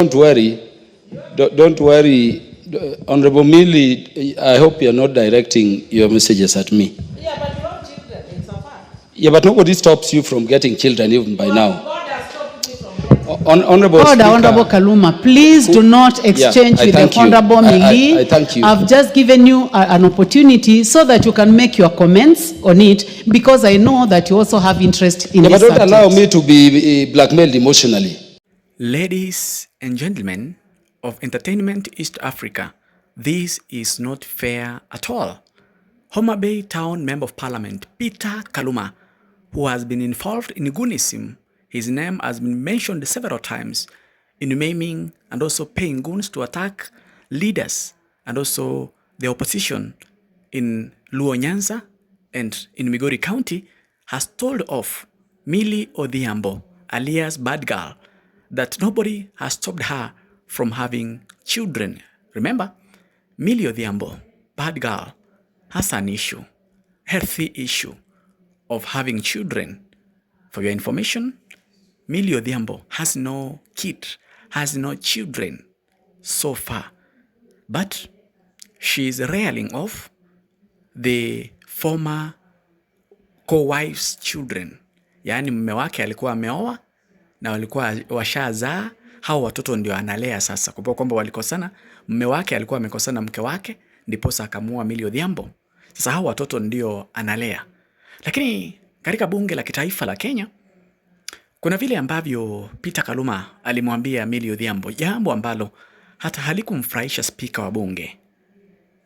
Don't worry. Don't worry. Honorable Millie, I hope you're not directing your messages at me. Yeah, but you have children in so far. Yeah, but nobody stops you from getting children even by now. God has stopped me from getting Honorable Speaker, Honorable Kaluma, please do not exchange with the Honorable Millie. I thank you. I've just given you an opportunity so that you can make your comments on it, because I know that you also have interest in this but don't subject. allow me to be blackmailed emotionally. Ladies and gentlemen of Entertainment East Africa, this is not fair at all. Homa Bay Town Member of Parliament Peter Kaluma, who has been involved in goonism, his name has been mentioned several times in maiming and also paying goons to attack leaders and also the opposition in Luo Nyanza and in Migori County, has told off Millie Odhiambo, alias Bad Girl, that nobody has stopped her from having children. Remember, Millie Odhiambo, Bad Girl, has an issue, healthy issue of having children. For your information, Millie Odhiambo has no kid, has no children so far, but she is railing off the former co-wife's children. Yaani mume wake alikuwa ameoa na walikuwa washazaa, hao watoto ndio analea sasa. Kumbuka kwamba walikosana, mume wake alikuwa amekosana mke wake, ndiposa akamua Millie Odhiambo. Sasa hao watoto ndio analea. Lakini katika bunge la kitaifa la Kenya, kuna vile ambavyo Peter Kaluma alimwambia Millie Odhiambo, jambo ambalo hata halikumfurahisha spika wa bunge.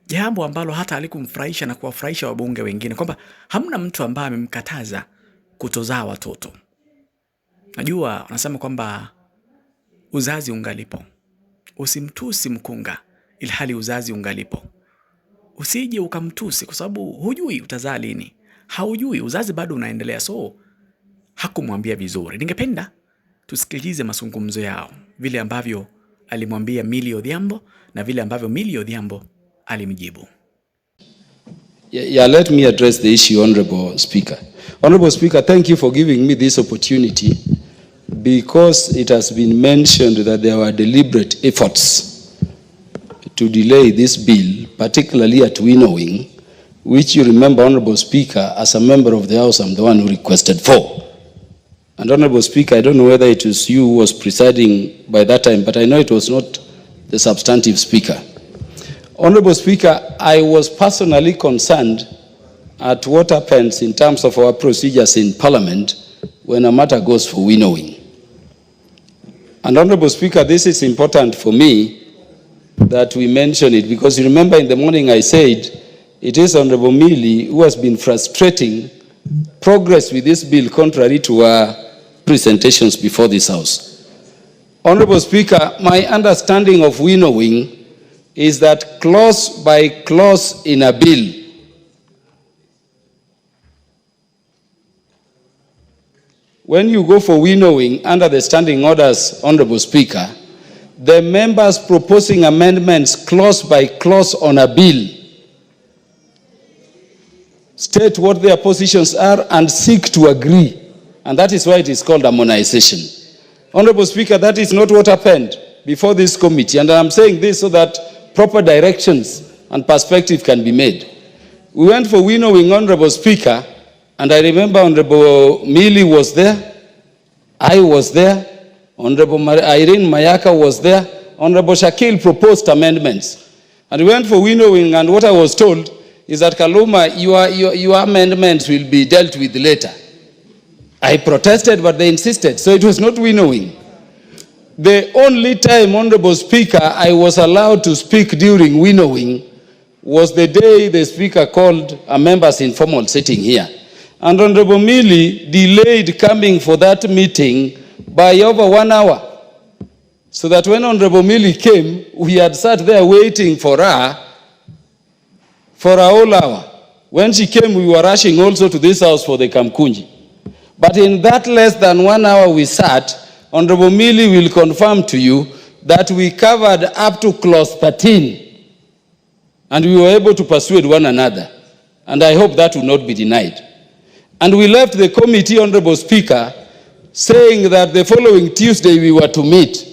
Jambo ambalo hata halikumfurahisha na kuwafurahisha wabunge wengine, kwamba hamna mtu ambaye amemkataza kutozaa watoto. Najua wanasema kwamba uzazi ungalipo. Usimtusi mkunga ilhali uzazi ungalipo. Usije ukamtusi kwa sababu hujui utazaa lini. Haujui, uzazi bado unaendelea, so hakumwambia vizuri. Ningependa tusikilize mazungumzo yao, vile ambavyo alimwambia Millie Odhiambo na vile ambavyo Millie Odhiambo alimjibu. Yeah, let me address the issue, Honorable Speaker. Honorable Speaker, thank you for giving me this opportunity, because it has been mentioned that there were deliberate efforts to delay this bill, particularly at winnowing, which you remember, Honorable Speaker, as a member of the House, I'm the one who requested for. And Honorable Speaker, I don't know whether it was you who was presiding by that time, but I know it was not the substantive Speaker. Honorable Speaker, I was personally concerned at what happens in terms of our procedures in Parliament when a matter goes for winnowing. And Honorable Speaker, this is important for me that we mention it, because you remember in the morning I said it is Honorable Millie who has been frustrating progress with this bill contrary to our presentations before this House. Honorable Speaker, my understanding of winnowing is that clause by clause in a bill when you go for winnowing under the standing orders, Honorable Speaker, the members proposing amendments clause by clause on a bill state what their positions are and seek to agree. And that is why it is called harmonization. Honorable Speaker, that is not what happened before this committee. And I'm saying this so that proper directions and perspective can be made. We went for winnowing, Honorable Speaker, and I remember Honorable Millie was there, I was there, Honorable Irene Mayaka was there, Honorable Shakil proposed amendments. And we went for winnowing, and what I was told is that, Kaluma, your amendments will be dealt with later. I protested, but they insisted, so it was not winnowing. The only time, Honorable Speaker, I was allowed to speak during winnowing was the day the Speaker called a members' informal sitting here. And Honorable Millie delayed coming for that meeting by over 1 hour. So that when Honorable Millie came, we had sat there waiting for her for a whole hour. When she came, we were rushing also to this house for the Kamkunji. But in that less than 1 hour we sat, Honorable Millie will confirm to you that we covered up to clause 13. And we were able to persuade one another. And I hope that will not be denied. And we left the committee, Honorable Speaker, saying that the following Tuesday we were to meet.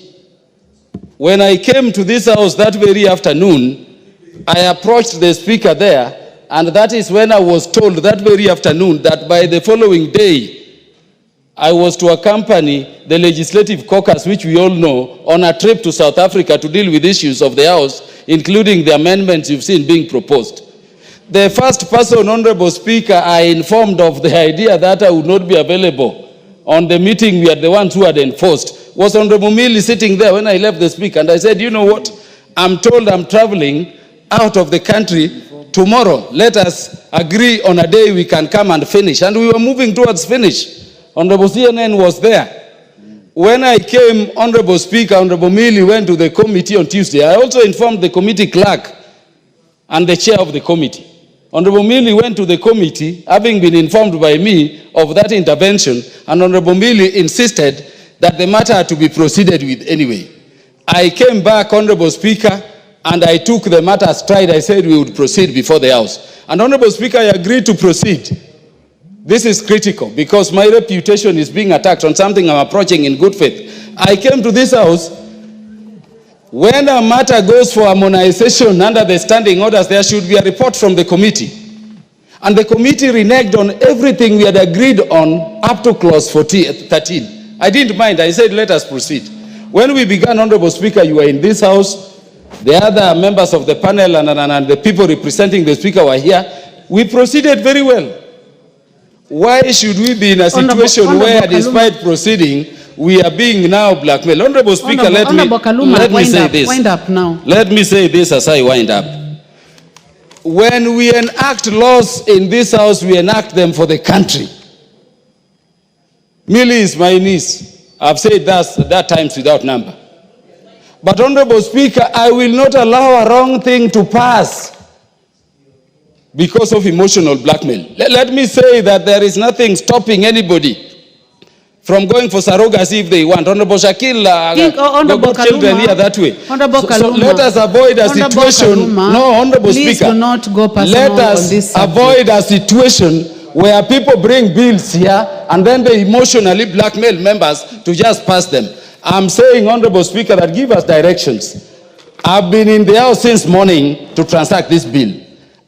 When I came to this house that very afternoon, I approached the speaker there, and that is when I was told that very afternoon that by the following day, I was to accompany the legislative caucus, which we all know, on a trip to South Africa to deal with issues of the House, including the amendments you've seen being proposed. The first person, Honorable Speaker, I informed of the idea that I would not be available on the meeting we are the ones who had enforced, was Honorable Millie sitting there when I left the speaker. And I said, you know what, I'm told I'm traveling out of the country tomorrow. Let us agree on a day we can come and finish. And we were moving towards finish. Honorable CNN was there. When I came, Honorable Speaker, Honorable Millie went to the committee on Tuesday. I also informed the committee clerk and the chair of the committee. Honorable Millie went to the committee, having been informed by me of that intervention, and Honorable Millie insisted that the matter had to be proceeded with anyway. I came back, Honorable Speaker, and I took the matter stride. I said we would proceed before the House. And Honorable Speaker, I agreed to proceed. This is critical because my reputation is being attacked on something I'm approaching in good faith. I came to this House. When a matter goes for harmonization under the standing orders, there should be a report from the committee. And the committee reneged on everything we had agreed on up to clause 13. I didn't mind. I said, let us proceed. When we began, Honorable Speaker, you were in this House. The other members of the panel and the people representing the Speaker were here. We proceeded very well. Why should we be in a situation where, despite proceeding, we are being now blackmailed? Honorable Speaker, let me say this. Wind up now. Let me say this as I wind up. When we enact laws in this House, we enact them for the country. Millie is my niece. I've said that times without number. But Honorable Speaker, I will not allow a wrong thing to pass because of emotional blackmail. Let me say that there is nothing stopping anybody from going for surrogacy if they want. Honorable Shakil, got children here that way. So let us avoid a situation. No, Honorable Speaker, Speaker, do not go personal let on this us subject. avoid a situation where people bring bills here and then they emotionally blackmail members to just pass them. I'm saying, Honorable Speaker, that give us directions. I've been in the House since morning to transact this bill.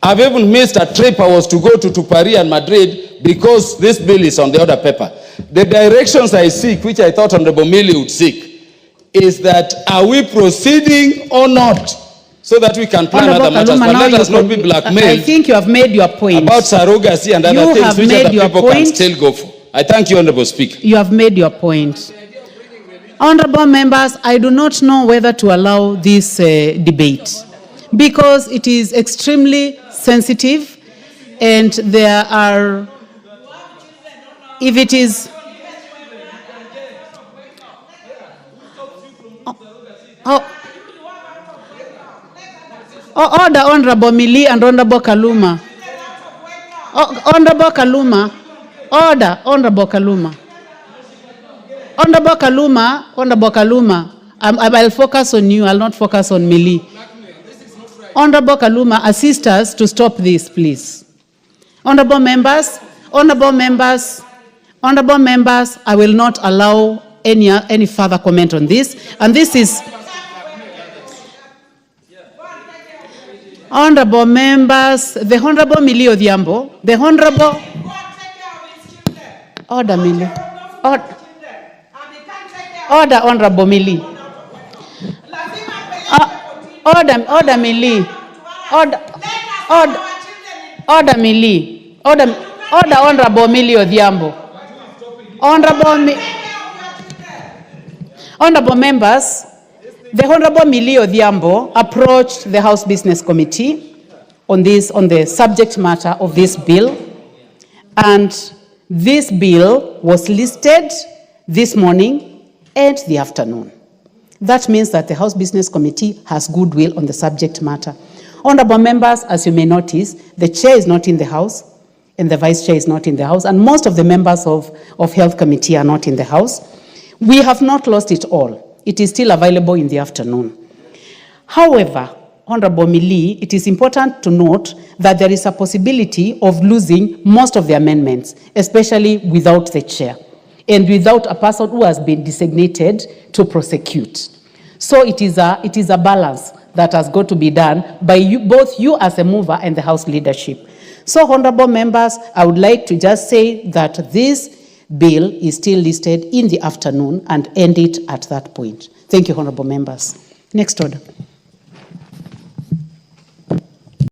I've even missed a trip I was to go to Paris and Madrid because this bill is on the order paper. The directions I seek, which I thought Honorable Millie would seek, is that are we proceeding or not? So that we can plan other matters. But let us not be blackmailed. I think you have made your point. About surrogacy and other things which other people can still go for. I thank you, Honorable Speaker. You have made your point. Honorable members, I do not know whether to allow this debate because it is extremely sensitive and there are, if it is, order Honorable Millie and Honorable Kaluma. Honorable Kaluma, order Honorable Kaluma. Honorable Kaluma, I'll focus on you, I'll not focus on Millie. Honorable Kaluma, assist us to stop this, please. Honorable members, I will not allow any further comment on this. And this is... Honorable members, the Honorable Millie Odhiambo, the Honorable... Order, Millie. Order, Honorable Millie. Order, Millie. Order, Millie. Order, Honorable Millie Odhiambo. Honorable members, the Honorable Millie Odhiambo approached the House Business Committee on the subject matter of this bill, and this bill was listed this morning and the afternoon. That means that the House Business Committee has goodwill on the subject matter. Honorable members, as you may notice, the chair is not in the House and the vice chair is not in the House, and most of the members of Health Committee are not in the House. We have not lost it all. It is still available in the afternoon. However, Honorable Millie, it is important to note that there is a possibility of losing most of the amendments, especially without the chair and without a person who has been designated to prosecute. So it is a balance that has got to be done by you, both you as a mover and the House leadership. So, honorable members, I would like to just say that this bill is still listed in the afternoon and end it at that point. Thank you, honorable members. Next order.